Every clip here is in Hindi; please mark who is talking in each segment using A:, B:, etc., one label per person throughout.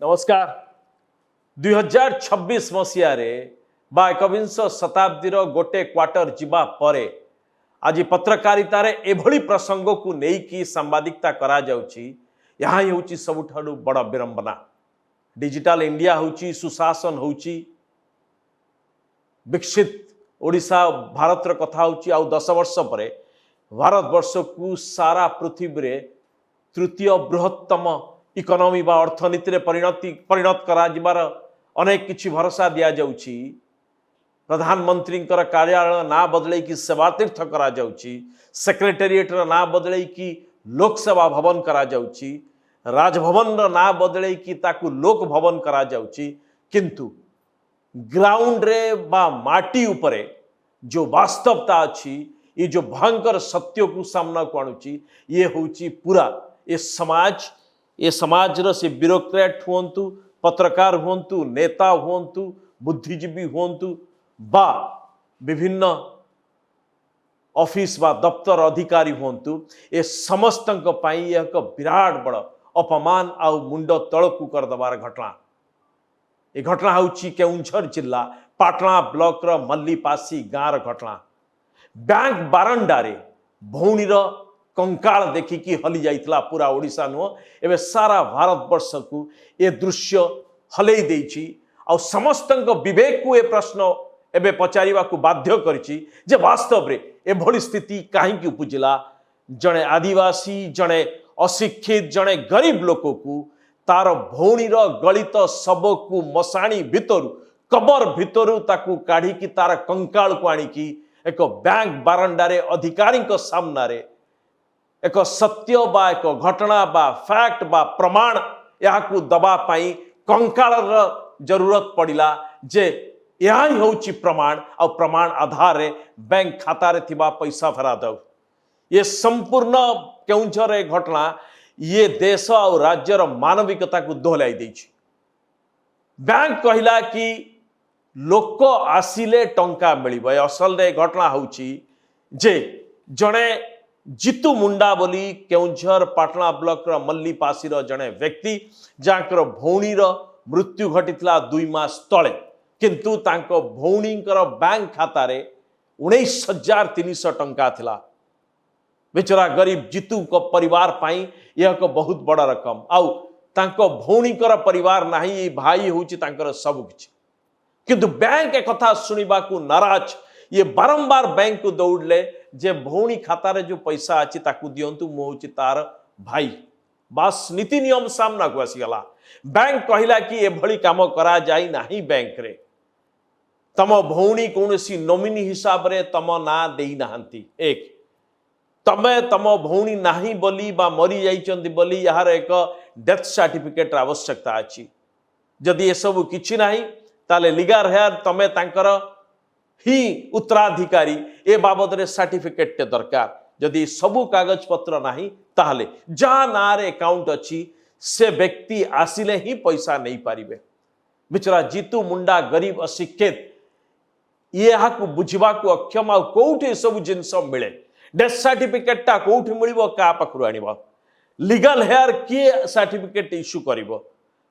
A: नमस्कार 2026 मसीह बा एकविंश शताब्दीर गोटे क्वार्टर जीवा परे आज पत्रकारितार एभली प्रसंग को लेकिन सांबादिकता करा जाउची। यहाँ ही होची सबुठारु बड़ विरंबना। डिजिटल इंडिया होची, सुशासन होची, विकसित ओडिशा भारतर कथा होची। आउ 10 वर्ष परे भारतवर्ष को सारा पृथ्वी रे तृतीय बृहत्तम इकोनॉमी बा अर्थनीति रे परिणत करा जिबार अनेक किछि भरोसा दिया जाउची। प्रधानमंत्री कार्यालय ना बदले कि सेवातीर्थ करा जाउची, सेक्रेटेरिएट ना बदले कि लोकसेवा भवन करा जाउची, राजभवन ना बदले कि ताकू लोक भवन करा जाउची। किंतु ग्राउंड रे बा माटी उपरे जो वास्तवता अच्छी, ये जो भयंकर सत्य को सामना को आणुची, ये होची पूरा ये समाज से ब्यूरोक्रेट हुंतु, पत्रकार हुंतु, नेता हुंतु, बुद्धिजीवी हुंतु बा विभिन्न ऑफिस बा दफ्तर अधिकारी हुंतु, ये समस्तंक पाई एक विराट बड़ अपमान आउ मुंड तलकू करदबार घटना। ये घटना होची केउंझर जिला पाटना ब्लॉक र मल्लीपासी गाँव घटना। बैंक बारंडारे भौणीर कंकाल देखिकी हली जाइतला पूरा ओडिशा नुह एवं सारा भारतवर्ष को ये दृश्य हलई देइछि। आ समस्तंक विवेक को ये प्रश्न एबे पचारिबा को बाध्य करिछि जे वास्तव रे एभली स्थिति काहेकि उपजिला। जड़े आदिवासी, जड़े अशिक्षित, जड़े गरीब लोक को तार भौणीर गलित शब को मशाणी भितर कबर भितर ताकू काढ़ी तार कंकाल को आनिकी एक बैंक बारंडारे अधिकारी सामने एक सत्य बा एक घटना बा फैक्ट बा प्रमाण यहाँ दबा पाई कंकाल जरूरत पड़िला जे यहाँ ही होची प्रमाण और प्रमाण आधार रे बैंक खाता रे थिबा पैसा फेरा दो। ये संपूर्ण केउंझर ए घटना ये देश और राज्यर मानविकता को दोहलाई देछि। बैंक कहला कि लोक आसिले टंका मिलिबो। असल रे घटना होची जे जड़े जितु मुंडा बोली केउंझर पाटना ब्लॉक र मल्लीपासी जड़े व्यक्ति जाकर भौणीर मृत्यु घटीला 2 मास तले, किंतु तांको भौणींकर बैंक खाता रे 19,300 टंका थिला। बेचारा गरीब जितु को परिवार पाई यह एक बहुत बड़ा रकम। आउ तांको भौणीकर परिवार नाही, भाई होची तांकर सब किछि। किंतु बैंक एक कथा सुनिबा को नाराज, ये बारंबार बैंक को दौड़ले जे भौणी खाता रे जो पैसा अच्छी ताकू दियंतु, मु होची तार भाई। बस नीति नियम सामना को आसीगला। बैंक कहला कि ए भली काम करा जाई नाही। बैंक रे तम भौणी कौनसी नॉमिनी हिसाब रे तम ना देई नाहंती। एक तमे तम भौणी नाही बोली बा मरी जाइचंती बोली यार एक डेथ सर्टिफिकेट आवश्यकता अछि। जदि ए सब किछि नाही ताले लीगल हेयर तमे तांकर ही उत्तराधिकारी ए बाबद रे सर्टिफिकेट दरकार। जदि सबु कागज पत्र नाही ताहले जा नारे अकाउंट अच्छी से व्यक्ति आसिले ही पैसा नहीं पारिबे। बिचरा जीतू मुंडा गरीब अशिक्षित ये को बुझा को अक्षम। आ कोठी सब जिनस मिले डेथ सर्टिफिकेट टा कोठी मिलिबो, का पाखरु आनिबो, लीगल हेयर किए सर्टिफिकेट इश्यू करिबो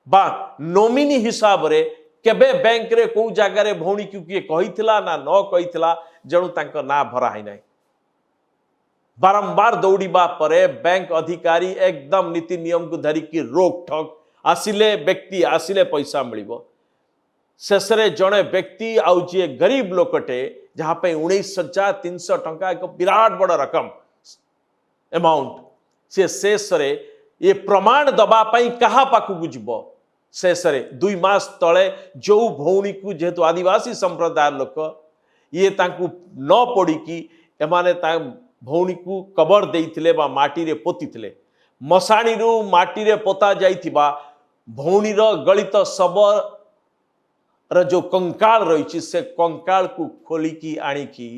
A: बा नॉमिनी हिसाब रे केबे बैंक रे को जगह रे भौणी क्यों किए कहिथिला ना न कहिथिला जणु तांको ना भरा ही नाही। बारंबार दौड़ीबा परे बैंक अधिकारी एकदम नीति नियम को धरी की रोक ठोक आसिले व्यक्ति आसिले पैसा मिलिबो। शेषरे जड़े व्यक्ति आउ जे गरीब लोकटे जहाँ पे 19,300 टंका एक विराट बड़ रकम अमाउंट से शेष रे ये प्रमाण दबा पाई कहा पाखु जीवो। शेषरे 2 मास तले जो भौणी को जेहेतु आदिवासी संप्रदाय लोक ये तांकु न पड़ी कि एमाने ता भौणी को कबर देइथिले बा माटी रे पोतीथिले। मशाणी रु माटी रे पोता जाइथिबा भौणीर गलित शबर र जो कंकाल रही से कंकाल को खोलिकी आनिकी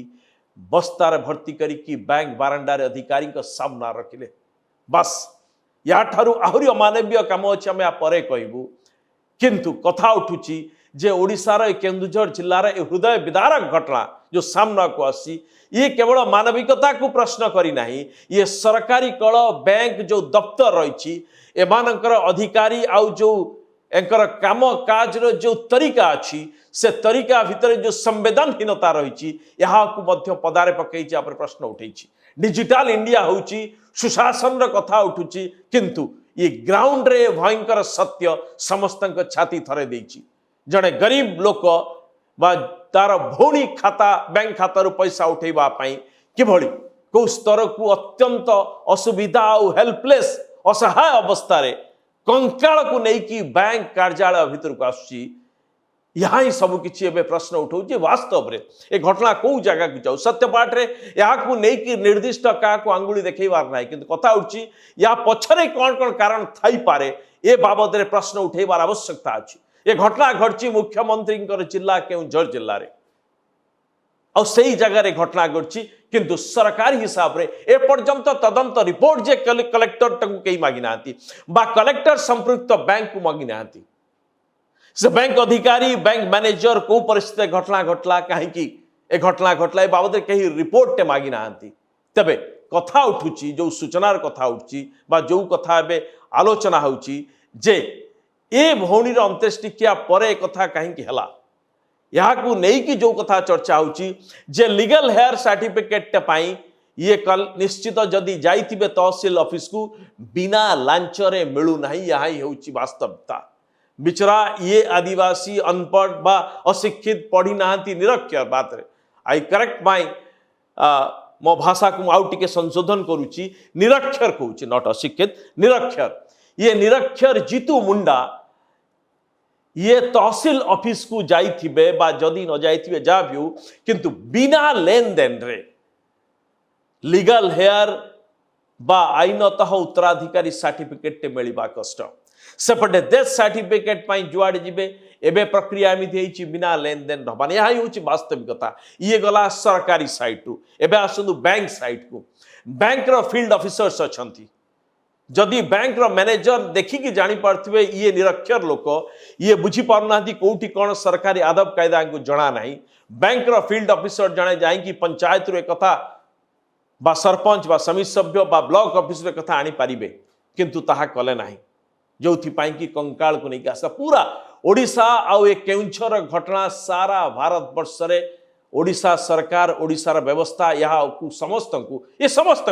A: बस्तार भर्ती करिकी बैंक बारंडारे अधिकारी को सामना रखिले। बस या ठारू आहुरी अमानवीय काम अच्छे आम परे कहबू। किंतु कथा उठुची जे ओडिशार केन्दुझर जिलार हृदय विदारक घटना जो सामना को आसी ये केवल मानविकता को प्रश्न करी नहीं, ये सरकारी कल बैंक जो दफ्तर रही एमानकर अधिकारी आउ जो एंकर काम काज जो तरीका अच्छी से तरीका भितर जो संवेदनहीनता रही पदारे पकई प्रश्न उठे डिजिटल इंडिया हूँ सुशासन कथा उठुची किंतु ये ग्राउंड रे भयंकर सत्य समस्त छाती थरे देछि जड़े गरीब लोक बा तार भौणी खाता बैंक खाता पैसा उठेबा पाई किभली को स्तर को अत्यंत असुविधा और हेल्पलेस असहाय अवस्था रे कंकाल को लेकिन बैंक कार्यालय भितर को आसुची यहाँ ही सब किसी एवं प्रश्न उठाऊ वास्तव में ए घटना कौ जगह को जाऊ सत्यपाठ रे यहाँ नहीं निर्दिष्ट क्या आंगुली देखबार ना कि कथा उठी या पछरे कौन कौन कारण थी पारे ए बाबद में प्रश्न उठेबार आवश्यकता अच्छी ये घटना घटी मुख्यमंत्री जिला केउंझर जिले में और सही जगह रे घटना घटी किंतु सरकारी हिसाब रे ए पर्यंत तदंत रिपोर्ट जे कलेक्टर कई मागी ना कलेक्टर संपृक्त बैंक को मागी ना से बैंक अधिकारी बैंक मैनेजर को परिस्थिति घटना घटला कहीं ए घटना घटला बाबद कहीं रिपोर्ट मागी ना तेबे कथा उठुची जो सूचनार कथा उठुची जो कथा एबे आलोचना होची जे ए भौणी अंत्येष्टिक्रिया परे कथा कहीं हला यहाँ नहीं जो कथा चर्चा होची जे लीगल हेयर सर्टिफिकेट पाई ये कल निश्चित जदि जाइथिबे तहसील ऑफिस को बिना लांच रे मिलू नहीं यहाँ ही होची वास्तवता बिचरा ये आदिवासी अनपढ़ बा अशिक्षित पढ़ी नाहंती निरक्षर बात रे आई करेक्ट माई मो भाषा को आउ टिके संशोधन करूची निरक्षर कहूची नॉट अशिक्षित निरक्षर ये निरक्षर जीतू मुंडा ये तहसील ऑफिस को जाइथिबे बा जदि न जाइथिबे जा भी किंतु बिना लेन देन रे लीगल हेयर बा आईनतः उत्तराधिकारी सर्टिफिकेट मिलवा कष्ट सेपटे डेथ सर्टिफिकेट पाई जुआड़े जीवे एबे प्रक्रिया एमती बिना लेन देन रबान यहाँ हूँ वास्तविकता ये गला सरकारी साइट टू एबे आसतु बैंक साइट को बैंक रो फील्ड ऑफिसर्स अच्छी जदि बैंक रो मैनेजर देखिकी जानी पार्थिबे ये निरक्षर लोक ये बुझी पारना कोठी कौन सरकारी आदब कायदा को जना नहीं बैंक रो फील्ड ऑफिसर जड़े जाइकी पंचायत रो कथा बा सरपंच बा समिति सभ्य बा ब्लॉक ऑफिस रो कथा आनी पारिबे किंतु ताहा कले नहीं जो कि कंकाल को नहीं आस पूरा ओडिशा आउ ए केउंझर घटना सारा भारत वर्ष रे ओडिशा सरकार ओडिशार व्यवस्था यहाँ समस्त को ये समस्त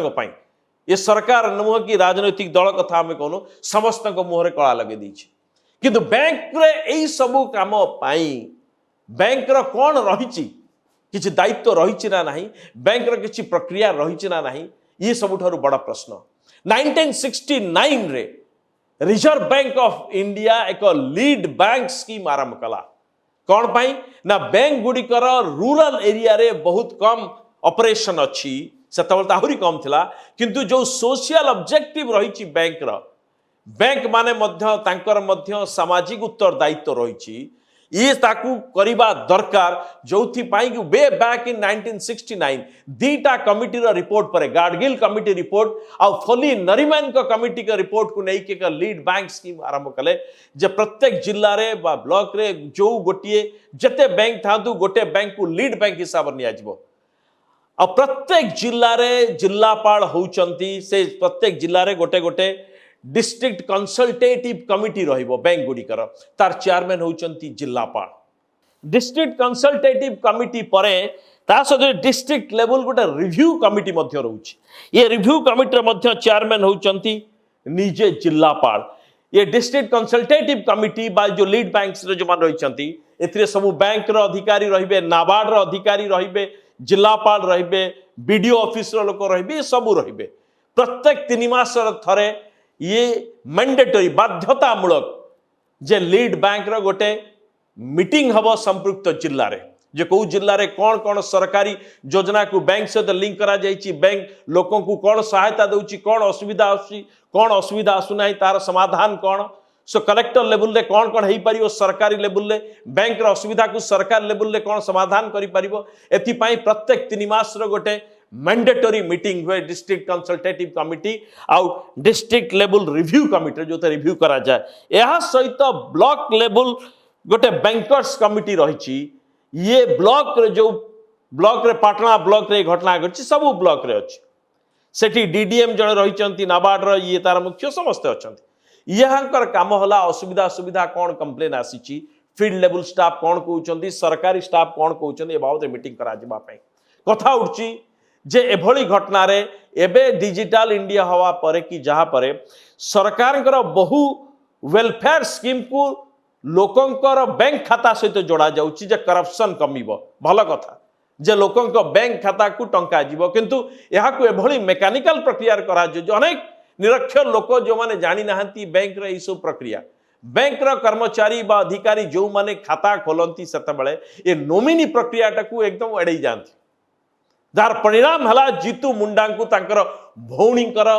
A: ये सरकार नुह कि राजनैतिक दल कथा आम कहूँ समस्त मुहर कला लगे किंतु बैंक रे यही सबू काम बैंक रो कौन रही किसी दायित्व रही ना नहीं बैंक रो किसी प्रक्रिया रही ना नहीं ये सबुठारु बड़ा प्रश्न 1969 रे रिजर्व बैंक ऑफ इंडिया एक लीड बैंक स्कीम आरंभ कला कौन पाई ना बैंक गुड़िकर रूरल एरिया रे बहुत कम ऑपरेशन अच्छी सेतबेले आहुरी कम थिला किंतु जो सोशल ऑब्जेक्टिव रही बैंक माने मध्य सामाजिक उत्तरदायित्व रही ये ताकू करिबा दरकार जोथि पाई कि वे बैक इन 1969 दीटा कमिटी रो रिपोर्ट पर गाडगिल कमिटी रिपोर्ट आ फली नरीमन को कमिटी का रिपोर्ट को नहीं के लीड बैंक स्कीम आरंभ कले जे प्रत्येक जिल्ला रे बा ब्लॉक रे जो गोटिए जते बैंक थांतु गोटे बैंक को लीड बैंक हिसाब निया जिवो आ प्रत्येक जिल्ला रे जिल्लापाल होउचंती से प्रत्येक जिल्ला रे गोटे गोटे डिस्ट्रिक्ट कंसल्टेटिव कमिटी रहिबो बैंक गुड़िकर तार चेयरमैन होउचंती जिल्लापाल डिस्ट्रिक्ट कंसल्टेटिव कमिटी परे ता सहित डिस्ट्रिक्ट लेवल गोटे रिव्यू कमिटी मध्य रहउछि ये रिव्यू कमिटी मध्य चेयरमैन होउचंती निजे जिल्लापाल ये डिस्ट्रिक्ट कंसल्टेटिव कमिटी बा जो लीड बैंक्स रे जो मान रहिचंती एथिरे सब बैंक रो अधिकारी रहिबे नाबार्ड रो अधिकारी रहिबे जिल्लापाल रहिबे बीडीओ ऑफिस रो लोक रहिबे सब रहिबे प्रत्येक 3 मास थरे ये मैंडेटरी बाध्यतामूलक जे लीड बैंक रो गोटे मीटिंग हबो संपृक्त जिल्ला रे जे को जिल्ला रे कौन कौन सरकारी योजना को बैंक सहित लिंक करा जाइछि बैंक लोकों को कौन सहायता दउछि कौन असुविधा आसुना तार समाधान कौन सो कलेक्टर लेवल रे कौन कौन हेई परियो सरकारी लेवल रे बैंक रो असुविधा को सरकार लेवल रे कौन समाधान करि परिबो एथि पई प्रत्येक 3 मास रो गोटे मैंडेटरी मीटिंग हुए डिस्ट्रिक्ट कंसल्टेटिव कमिटी आउ डिस्ट्रिक्ट लेवल रिव्यू कमिटी जो रिव्यू करा जाए यह सहित ब्लॉक लेवल गोटे बैंकर्स कमिटी रही ये ब्लॉक रे जो ब्लॉक रे पाटना ब्लॉक रे घटना घटी सब ब्लॉक रे अच्छी सेठी डीडीएम जड़े रही नाबार्ड ये तार मुख्य समस्ते अच्छा यहाँ काम होला असुविधा सुविधा कौन कंप्लेन आसी फील्ड लेवल स्टाफ कौन कहते सरकारी स्टाफ कौन कहते ए बाबद मीटिंग करा कथा उठी जे एभली घटना रे एबे डिजिटल इंडिया हवा परे कि जहाँ परे सरकार बहु वेलफेयर स्कीम को लोकंकर बैंक खाता सहित जोड़ा जाउची जे करप्शन कमिबो भल कथा जे लोकंक बैंक खाता को टंका जीवो किंतु यहाँ को एभली मेकानिकल प्रक्रिया करा जो अनेक निरक्षर लोक जो माने जानी नाहंती बैंक रे सब प्रक्रिया बैंक रो कर्मचारी बा अधिकारी जो माने खाता खोलंती सेतबेले ए नोमिनी प्रक्रिया टाकू एकदम एड़ै जानती जार परिणाम हला जीतू मुंडा को तांकर भौणीकर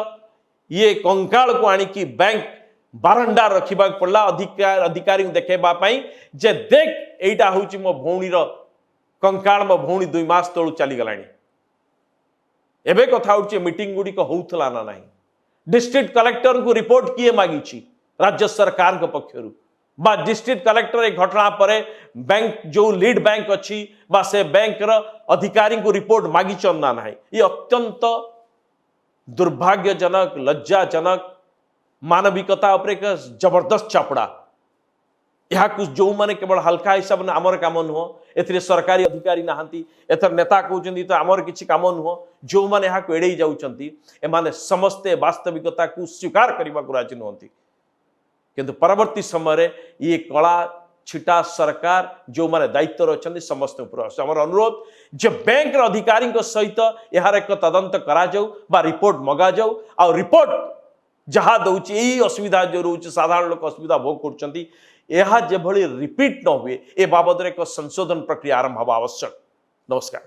A: ये कंकाल को आनिकी बैंक बारंडा रखा पड़ा अधिकारी देखा जे देख एटा हूँ मो भौणीर कंकाल मो भौणी 2 मास तलू चली गलानी एबे कथा उठी मीटिंग गुड़िक होउथला ना नहीं डिस्ट्रिक्ट कलेक्टर को रिपोर्ट किए मागी राज्य सरकार के पक्षरु बा डिस्ट्रिक्ट कलेक्टर एक घटना पर बैंक जो लीड बैंक अच्छी बा से बैंक र अधिकारी को रिपोर्ट मागी ना नहीं ये अत्यंत दुर्भाग्यजनक लज्जाजनक मानविकता उपर एक जबरदस्त चापड़ा यहाँ कुछ जो माने केवल हल्का हिसाब ने आमर काम नुह ए सरकारी अधिकारी नहांती एथर नेता कहते तो आमर किसी काम नुह जो माने यहाँ को एड़े जाउछंती एमाने समस्ते वास्तविकता को स्वीकार करने को राजी नुहंती किंतु परवर्ती समय ये कला छिटा सरकार जो माने दायित्व अच्छा समस्त आम अनुरोध जे बैंक अधिकारी सहित यार एक तदंत करा जाऊ बा रिपोर्ट मगा जाऊ आ रिपोर्ट जहाँ दौर यही असुविधा जो रोचे साधारण लोक असुविधा भोग कर रिपीट न हुए ए बाबद एक संशोधन प्रक्रिया आरंभ हवा आवश्यक। नमस्कार।